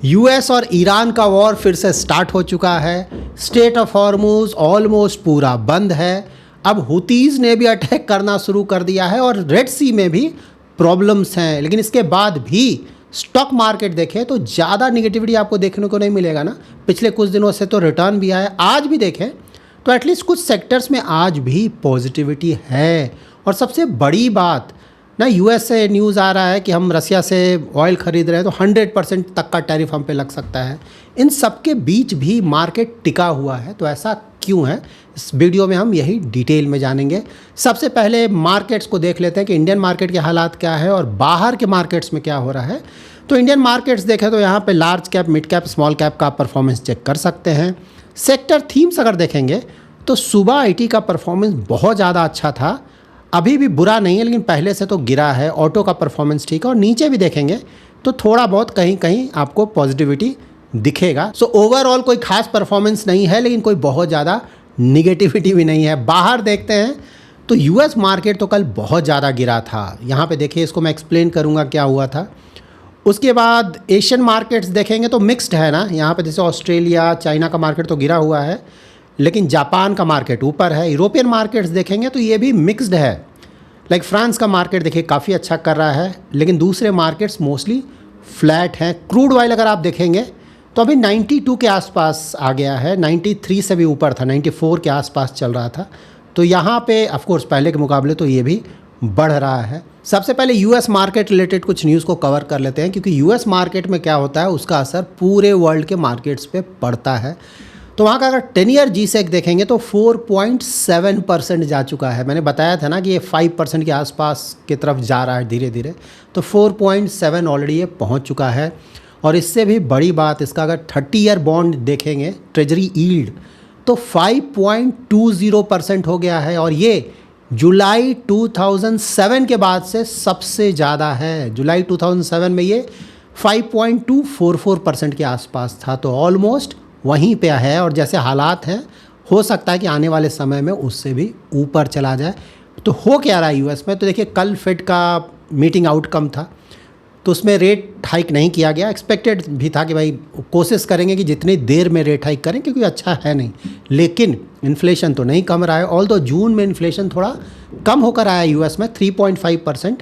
US और Iran का war फिर से स्टार्ट हो चुका है। स्ट्रेट ऑफ हॉर्मुज ऑलमोस्ट पूरा बंद है। अब हुतीज़ ने भी अटैक करना शुरू कर दिया है और रेड सी में भी प्रॉब्लम्स हैं। लेकिन इसके बाद भी स्टॉक मार्केट देखें तो ज़्यादा निगेटिविटी आपको देखने को नहीं मिलेगा ना। पिछले कुछ दिनों से तो रिटर्न भी आया, आज भी देखें तो एटलीस्ट कुछ सेक्टर्स में आज भी पॉजिटिविटी है। और सबसे बड़ी बात ना, यूएस से न्यूज़ आ रहा है कि हम रसिया से ऑयल ख़रीद रहे हैं तो 100% तक का टैरिफ हम पे लग सकता है। इन सब के बीच भी मार्केट टिका हुआ है, तो ऐसा क्यों है इस वीडियो में हम यही डिटेल में जानेंगे। सबसे पहले मार्केट्स को देख लेते हैं कि इंडियन मार्केट के हालात क्या है और बाहर के मार्केट्स में क्या हो रहा है। तो इंडियन मार्केट्स देखें तो यहाँ पे large cap, mid cap, small cap का परफॉर्मेंस चेक कर सकते हैं। सेक्टर थीम्स अगर देखेंगे तो सुबह आईटी का परफॉर्मेंस बहुत ज़्यादा अच्छा था, अभी भी बुरा नहीं है लेकिन पहले से तो गिरा है। ऑटो का परफॉर्मेंस ठीक है और नीचे भी देखेंगे तो थोड़ा बहुत कहीं कहीं आपको पॉजिटिविटी दिखेगा। सो ओवरऑल कोई खास परफॉर्मेंस नहीं है लेकिन कोई बहुत ज़्यादा निगेटिविटी भी नहीं है। बाहर देखते हैं तो यूएस मार्केट तो कल बहुत ज़्यादा गिरा था। यहाँ पे देखिए, इसको मैं एक्सप्लेन करूँगा क्या हुआ था। उसके बाद एशियन मार्केट्स देखेंगे तो मिक्स्ड है ना। यहाँ पे जैसे ऑस्ट्रेलिया, चाइना का मार्केट तो गिरा हुआ है लेकिन जापान का मार्केट ऊपर है। यूरोपियन मार्केट्स देखेंगे तो ये भी मिक्स्ड है। लाइक फ्रांस का मार्केट देखिए काफ़ी अच्छा कर रहा है लेकिन दूसरे मार्केट्स मोस्टली फ्लैट हैं। क्रूड ऑयल अगर आप देखेंगे तो अभी 92 के आसपास आ गया है, 93 से भी ऊपर था, 94 के आसपास चल रहा था। तो यहाँ पे ऑफ कोर्स पहले के मुकाबले तो ये भी बढ़ रहा है। सबसे पहले यूएस मार्केट रिलेटेड कुछ न्यूज़ को कवर कर लेते हैं क्योंकि यूएस मार्केट में क्या होता है उसका असर पूरे वर्ल्ड के मार्केट्स पे पड़ता है। तो वहाँ का अगर 10 ईयर G-Sec देखेंगे तो 4.7% जा चुका है। मैंने बताया था ना कि ये 5% के आसपास की तरफ जा रहा है धीरे धीरे, तो 4.7 ऑलरेडी ये पहुँच चुका है। और इससे भी बड़ी बात, इसका अगर 30 ईयर बॉन्ड देखेंगे ट्रेजरी यील्ड तो 5.20% हो गया है और ये जुलाई 2007 के बाद से सबसे ज़्यादा है। जुलाई 2007 में ये 5.244% के आसपास था, तो ऑलमोस्ट वहीं पे है। और जैसे हालात हैं हो सकता है कि आने वाले समय में उससे भी ऊपर चला जाए। तो हो क्या रहा है यूएस में, तो देखिए कल फेड का मीटिंग आउटकम था तो उसमें रेट हाइक नहीं किया गया। एक्सपेक्टेड भी था कि भाई कोशिश करेंगे कि जितनी देर में रेट हाइक करें क्योंकि अच्छा है नहीं, लेकिन इन्फ्लेशन तो नहीं कम रहा है। ऑल्दो जून में इन्फ्लेशन थोड़ा कम होकर आया यूएस में 3.5%,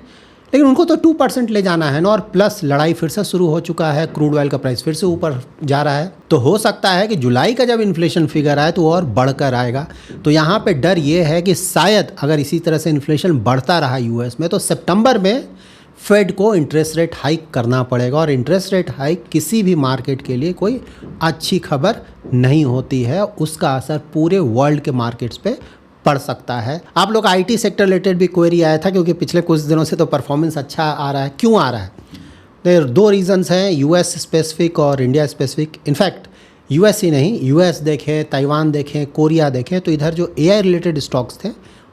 लेकिन उनको तो 2% ले जाना है ना। और प्लस लड़ाई फिर से शुरू हो चुका है, क्रूड ऑयल का प्राइस फिर से ऊपर जा रहा है। तो हो सकता है कि जुलाई का जब इन्फ्लेशन फिगर आए तो और बढ़कर आएगा। तो यहाँ पे डर ये है कि शायद अगर इसी तरह से इन्फ्लेशन बढ़ता रहा यूएस में तो सितंबर में फेड को इंटरेस्ट रेट हाइक करना पड़ेगा। और इंटरेस्ट रेट हाइक किसी भी मार्केट के लिए कोई अच्छी खबर नहीं होती है, उसका असर पूरे वर्ल्ड के मार्केट्स पे पड़ सकता है। आप लोग आईटी सेक्टर रिलेटेड भी क्वेरी आया था क्योंकि पिछले कुछ दिनों से तो परफॉर्मेंस अच्छा आ रहा है। क्यों आ रहा है? देयर 2 रीजंस हैं, यूएस स्पेसिफिक और इंडिया स्पेसिफिक। इनफैक्ट यूएस ही नहीं, यूएस देखें, ताइवान देखें, कोरिया देखें, तो इधर जो एआई रिलेटेड स्टॉक्स थे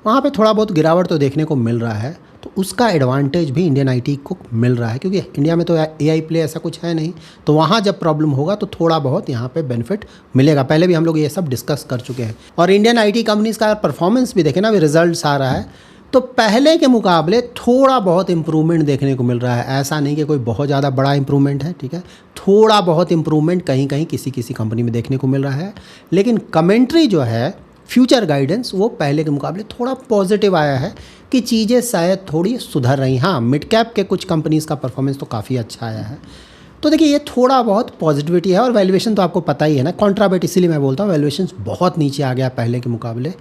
वहाँ पे थोड़ा बहुत गिरावट तो देखने को मिल रहा है। तो उसका एडवांटेज भी इंडियन आईटी को मिल रहा है क्योंकि इंडिया में तो एआई प्ले ऐसा कुछ है नहीं। तो वहाँ जब प्रॉब्लम होगा तो थोड़ा बहुत यहाँ पे बेनिफिट मिलेगा। पहले भी हम लोग ये सब डिस्कस कर चुके हैं। और इंडियन आईटी कंपनीज़ का परफॉर्मेंस भी देखें ना, अभी रिजल्ट्स आ रहा है तो पहले के मुकाबले थोड़ा बहुत इम्प्रूवमेंट देखने को मिल रहा है। ऐसा नहीं कि कोई बहुत ज़्यादा बड़ा इम्प्रूवमेंट है, ठीक है, थोड़ा बहुत इम्प्रूवमेंट कहीं कहीं किसी कंपनी में देखने को मिल रहा है। लेकिन कमेंट्री जो है, फ्यूचर गाइडेंस, वो पहले के मुकाबले थोड़ा पॉजिटिव आया है कि चीज़ें शायद थोड़ी सुधर रही। हाँ, मिड कैप के कुछ कंपनीज़ का परफॉर्मेंस तो काफ़ी अच्छा आया है। तो देखिए ये थोड़ा बहुत पॉजिटिविटी है। और वैल्यूएशन तो आपको पता ही है ना, कॉन्ट्राबेट, इसीलिए मैं बोलता हूँ वैल्यूएशन बहुत नीचे आ गया पहले के मुकाबले।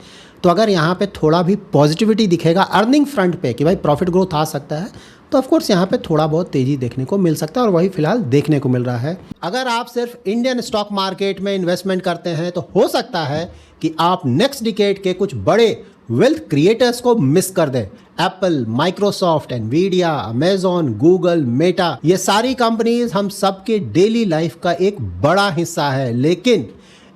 तो अगर यहाँ पे थोड़ा भी पॉजिटिविटी दिखेगा अर्निंग फ्रंट पे कि भाई प्रॉफिट ग्रोथ आ सकता है, तो ऑफकोर्स यहाँ पे थोड़ा बहुत तेज़ी देखने को मिल सकता है और वही फिलहाल देखने को मिल रहा है। अगर आप सिर्फ इंडियन स्टॉक मार्केट में इन्वेस्टमेंट करते हैं तो हो सकता है कि आप नेक्स्ट डिकेड के कुछ बड़े वेल्थ क्रिएटर्स को मिस कर दें। Apple, Microsoft, Nvidia, Amazon, Google, Meta, ये सारी कंपनीज हम सबके डेली लाइफ का एक बड़ा हिस्सा है, लेकिन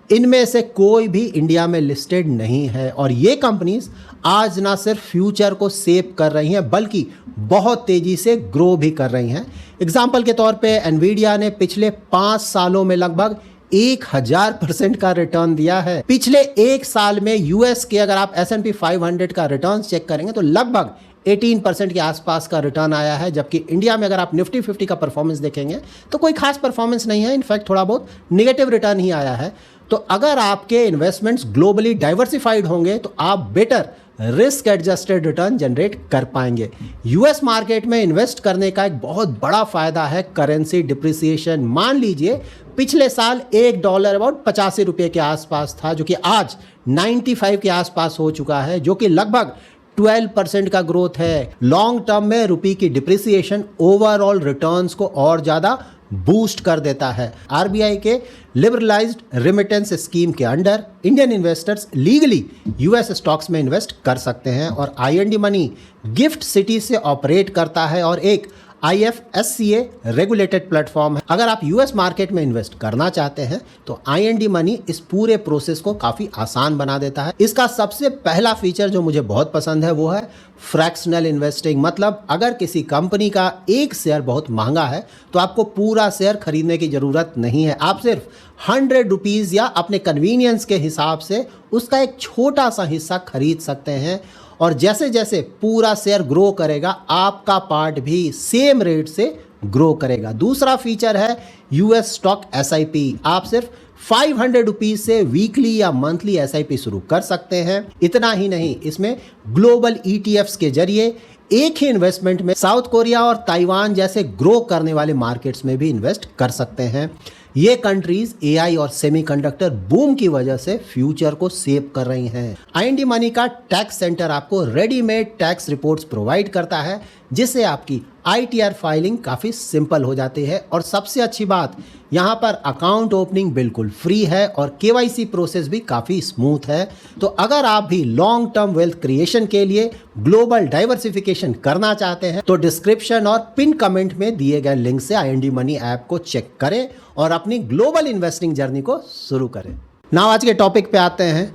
इनमें से कोई भी इंडिया में लिस्टेड नहीं है। और ये कंपनीज आज ना सिर्फ फ्यूचर को सेव कर रही हैं बल्कि बहुत तेज़ी से ग्रो भी कर रही हैं। एग्जाम्पल के तौर पे एनवीडिया ने पिछले 5 सालों में लगभग 1000% का रिटर्न दिया है। पिछले 1 साल में यूएस के अगर आप S&P 500 का रिटर्न चेक करेंगे तो लगभग 18% के आसपास का रिटर्न आया है, जबकि इंडिया में अगर आप निफ्टी 50 का परफॉर्मेंस देखेंगे तो कोई खास परफॉर्मेंस नहीं है, इनफैक्ट थोड़ा बहुत निगेटिव रिटर्न ही आया है। तो अगर आपके इन्वेस्टमेंट्स ग्लोबली डाइवर्सिफाइड होंगे तो आप better risk adjusted return generate कर पाएंगे। यूएस मार्केट में इन्वेस्ट करने का एक बहुत बड़ा फायदा है करेंसी डिप्रिसिएशन। मान लीजिए पिछले साल $1 अबाउट 85 रुपये के आसपास था, जो कि आज 95 के आसपास हो चुका है, जो कि लगभग 12% का ग्रोथ है। लॉन्ग टर्म में रुपये की डिप्रिसिएशन ओवरऑल रिटर्न्स को और ज़्यादा बूस्ट कर देता है। आरबीआई के लिबरलाइज्ड रेमिटेंस स्कीम के under Indian investors legally US stocks में इन्वेस्ट कर सकते हैं और आईएनडी मनी गिफ्ट सिटी से ऑपरेट करता है और एक IFSCA रेगुलेटेड प्लेटफॉर्म है। अगर आप यूएस मार्केट में इन्वेस्ट करना चाहते हैं तो आईएनडी मनी इस पूरे प्रोसेस को काफ़ी आसान बना देता है। इसका सबसे पहला फीचर जो मुझे बहुत पसंद है वो है फ्रैक्शनल इन्वेस्टिंग। मतलब अगर किसी कंपनी का एक शेयर बहुत महंगा है तो आपको पूरा शेयर खरीदने की ज़रूरत नहीं है। आप सिर्फ 100 रुपीज़ या अपने कन्वीनियंस के हिसाब से उसका एक छोटा सा हिस्सा खरीद सकते हैं और जैसे जैसे पूरा शेयर ग्रो करेगा आपका पार्ट भी सेम रेट से ग्रो करेगा। दूसरा फीचर है यूएस स्टॉक SIP। आप सिर्फ 500 रुपीज़ से वीकली या मंथली SIP शुरू कर सकते हैं। इतना ही नहीं, इसमें ग्लोबल ETFs के जरिए एक ही इन्वेस्टमेंट में साउथ कोरिया और ताइवान जैसे ग्रो करने वाले मार्केट्स में भी इन्वेस्ट कर सकते हैं। ये कंट्रीज AI और सेमीकंडक्टर बूम की वजह से फ्यूचर को सेव कर रही हैं। आईएनडी मनी का टैक्स सेंटर आपको रेडीमेड टैक्स रिपोर्ट्स प्रोवाइड करता है, जिससे आपकी ITR फाइलिंग काफ़ी सिंपल हो जाती है। और सबसे अच्छी बात, यहाँ पर अकाउंट ओपनिंग बिल्कुल फ्री है और KYC प्रोसेस भी काफ़ी स्मूथ है। तो अगर आप भी लॉन्ग टर्म वेल्थ क्रिएशन के लिए ग्लोबल डाइवर्सिफिकेशन करना चाहते हैं तो डिस्क्रिप्शन और पिन कमेंट में दिए गए लिंक से आईएनडी मनी ऐप को चेक करें और अपनी ग्लोबल इन्वेस्टिंग जर्नी को शुरू करें। नाउ आज के टॉपिक पे आते हैं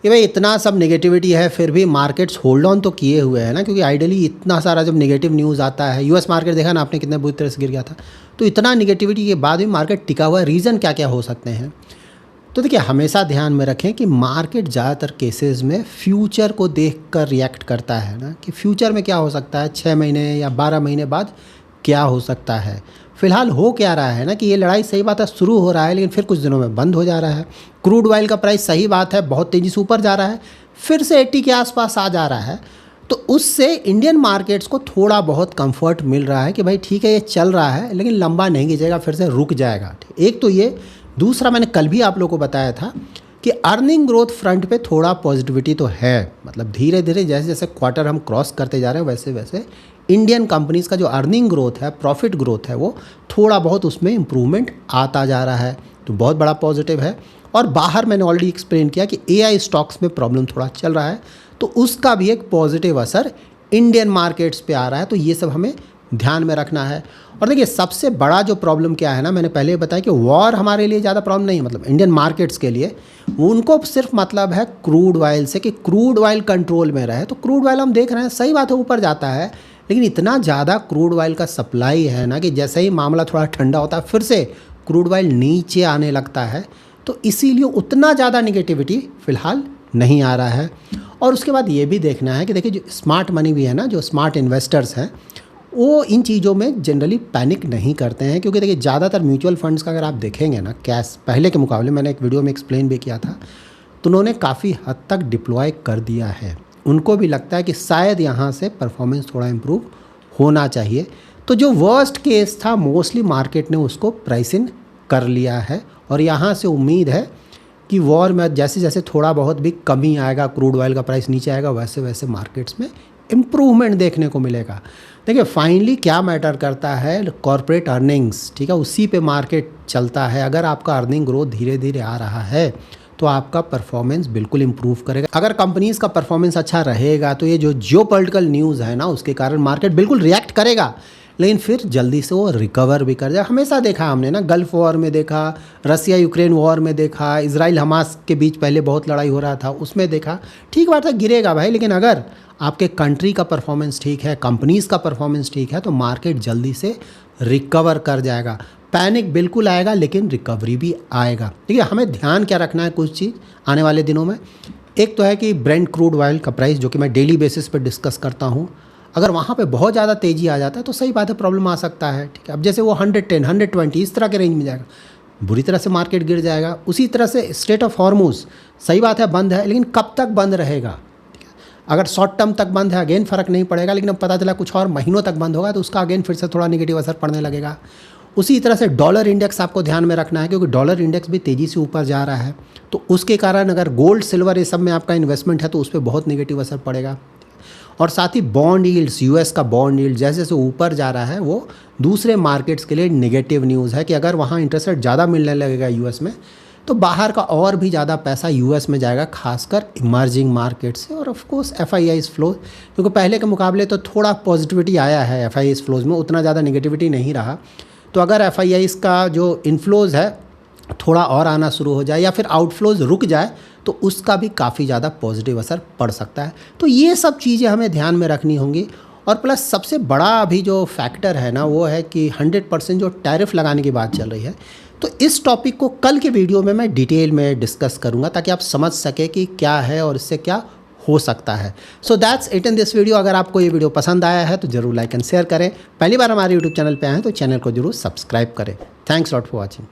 कि भाई इतना सब नेगेटिविटी है फिर भी मार्केट्स होल्ड ऑन तो किए हुए हैं ना, क्योंकि आइडियली इतना सारा जब नेगेटिव न्यूज़ आता है, यूएस मार्केट देखा ना आपने कितने बुरी तरह से गिर गया था, तो इतना नेगेटिविटी के बाद भी मार्केट टिका हुआ है। रीज़न क्या क्या हो सकते हैं? तो देखिए, हमेशा ध्यान में रखें कि मार्केट ज़्यादातर केसेस में फ्यूचर को देख कर रिएक्ट करता है ना, कि फ्यूचर में क्या हो सकता है, 6 महीने या 12 महीने बाद क्या हो सकता है। फिलहाल हो क्या रहा है ना कि ये लड़ाई सही बात है शुरू हो रहा है लेकिन फिर कुछ दिनों में बंद हो जा रहा है। क्रूड ऑयल का प्राइस सही बात है बहुत तेज़ी से ऊपर जा रहा है, फिर से 80 के आसपास आ जा रहा है, तो उससे इंडियन मार्केट्स को थोड़ा बहुत कंफर्ट मिल रहा है कि भाई ठीक है ये चल रहा है लेकिन लंबा नहीं खींचेगा, फिर से रुक जाएगा। एक तो ये, दूसरा मैंने कल भी आप लोगों को बताया था कि अर्निंग ग्रोथ फ्रंट पे थोड़ा पॉजिटिविटी तो है। मतलब धीरे धीरे जैसे जैसे क्वार्टर हम क्रॉस करते जा रहे हैं वैसे वैसे इंडियन कंपनीज़ का जो अर्निंग ग्रोथ है, प्रॉफिट ग्रोथ है, वो थोड़ा बहुत उसमें इम्प्रूवमेंट आता जा रहा है, तो बहुत बड़ा पॉजिटिव है। और बाहर मैंने ऑलरेडी एक्सप्लेन किया कि AI स्टॉक्स में प्रॉब्लम थोड़ा चल रहा है, तो उसका भी एक पॉजिटिव असर इंडियन मार्केट्स पे आ रहा है, तो ये सब हमें ध्यान में रखना है। और देखिए, सबसे बड़ा जो प्रॉब्लम क्या है ना, मैंने पहले बताया कि वॉर हमारे लिए ज़्यादा प्रॉब्लम नहीं है, मतलब इंडियन मार्केट्स के लिए उनको सिर्फ मतलब है क्रूड ऑयल से, कि क्रूड ऑयल कंट्रोल में रहे। तो क्रूड ऑयल हम देख रहे हैं, सही बात है ऊपर जाता है, लेकिन इतना ज़्यादा क्रूड ऑयल का सप्लाई है ना कि जैसे ही मामला थोड़ा ठंडा होता है फिर से क्रूड ऑयल नीचे आने लगता है, तो इसीलिए उतना ज़्यादा निगेटिविटी फ़िलहाल नहीं आ रहा है। और उसके बाद ये भी देखना है कि देखिए, जो स्मार्ट मनी भी है ना, जो स्मार्ट इन्वेस्टर्स हैं, वो इन चीज़ों में जनरली पैनिक नहीं करते हैं, क्योंकि देखिए ज़्यादातर म्यूचुअल फंड्स का अगर आप देखेंगे ना, कैश पहले के मुकाबले, मैंने एक वीडियो में एक्सप्लेन भी किया था, तो उन्होंने काफ़ी हद तक डिप्लॉय कर दिया है। उनको भी लगता है कि शायद यहाँ से परफॉर्मेंस थोड़ा इम्प्रूव होना चाहिए। तो जो वर्स्ट केस था मोस्टली मार्केट ने उसको प्राइस इन कर लिया है, और यहाँ से उम्मीद है कि वॉर में जैसे जैसे थोड़ा बहुत भी कमी आएगा, क्रूड ऑयल का प्राइस नीचे आएगा, वैसे वैसे मार्केट्स में इम्प्रूवमेंट देखने को मिलेगा। देखिए, फाइनली क्या मैटर करता है, कॉर्पोरेट अर्निंग्स, ठीक है, उसी पे मार्केट चलता है। अगर आपका अर्निंग ग्रोथ धीरे धीरे आ रहा है तो आपका परफॉर्मेंस बिल्कुल इम्प्रूव करेगा। अगर कंपनीज़ का परफॉर्मेंस अच्छा रहेगा तो ये जो जियोपॉलिटिकल न्यूज़ है ना, उसके कारण मार्केट बिल्कुल रिएक्ट करेगा, लेकिन फिर जल्दी से वो रिकवर भी कर जाए। हमेशा देखा हमने ना, गल्फ वॉर में देखा, रसिया यूक्रेन वॉर में देखा, इजराइल हमास के बीच पहले बहुत लड़ाई हो रहा था, उसमें देखा, ठीक बात है गिरेगा भाई, लेकिन अगर आपके कंट्री का परफॉर्मेंस ठीक है, कंपनीज़ का परफॉर्मेंस ठीक है, तो मार्केट जल्दी से रिकवर कर जाएगा। पैनिक बिल्कुल आएगा लेकिन रिकवरी भी आएगा। ठीक है, हमें ध्यान क्या रखना है कुछ चीज़ आने वाले दिनों में। एक तो है कि ब्रेंट क्रूड ऑयल का प्राइस, जो कि मैं डेली बेसिस पर डिस्कस करता हूँ, अगर वहाँ पे बहुत ज़्यादा तेज़ी आ जाता है तो सही बात है, प्रॉब्लम आ सकता है, ठीक है। अब जैसे वो 110, 120 इस तरह के रेंज में जाएगा, बुरी तरह से मार्केट गिर जाएगा। उसी तरह से स्ट्रेट ऑफ हॉर्मुज़, सही बात है बंद है, लेकिन कब तक बंद रहेगा, ठीक है। अगर शॉर्ट टर्म तक बंद है अगेन फ़र्क नहीं पड़ेगा, लेकिन अब पता चला कुछ और महीनों तक बंद होगा तो उसका अगेन फिर से थोड़ा नेगेटिव असर पड़ने लगेगा। उसी तरह से डॉलर इंडेक्स आपको ध्यान में रखना है, क्योंकि डॉलर इंडेक्स भी तेज़ी से ऊपर जा रहा है, तो उसके कारण अगर गोल्ड सिल्वर ये सब में आपका इन्वेस्टमेंट है तो उस पर बहुत नेगेटिव असर पड़ेगा। और साथ ही बॉन्ड यील्ड्स, यूएस का बॉन्ड यील्ड जैसे जैसे ऊपर जा रहा है वो दूसरे मार्केट्स के लिए नेगेटिव न्यूज़ है कि अगर वहाँ इंटरेस्ट रेट ज़्यादा मिलने लगेगा यूएस में तो बाहर का और भी ज़्यादा पैसा यूएस में जाएगा, खासकर इमर्जिंग मार्केट से। और ऑफ कोर्स एफआईआईज़ फ्लो, क्योंकि पहले के मुकाबले तो थोड़ा पॉजिटिविटी आया है एफआईआईज़ फ्लोज़ में, उतना ज़्यादा नेगेटिविटी नहीं रहा। तो अगर एफआईआईज़ का जो इनफ्लोज़ है थोड़ा और आना शुरू हो जाए या फिर आउटफ्लोज़ रुक जाए तो उसका भी काफ़ी ज़्यादा पॉजिटिव असर पड़ सकता है। तो ये सब चीज़ें हमें ध्यान में रखनी होंगी। और प्लस सबसे बड़ा अभी जो फैक्टर है ना वो है कि 100% जो टैरिफ लगाने की बात चल रही है, तो इस टॉपिक को कल के वीडियो में मैं डिटेल में डिस्कस करूँगा ताकि आप समझ सकें कि क्या है और इससे क्या हो सकता है। So that's it in this video. अगर आपको ये वीडियो पसंद आया है तो ज़रूर लाइक एंड शेयर करें। पहली बार हमारे यूट्यूब चैनल पे आए हैं तो चैनल को जरूर सब्सक्राइब करें। Thanks lot for watching.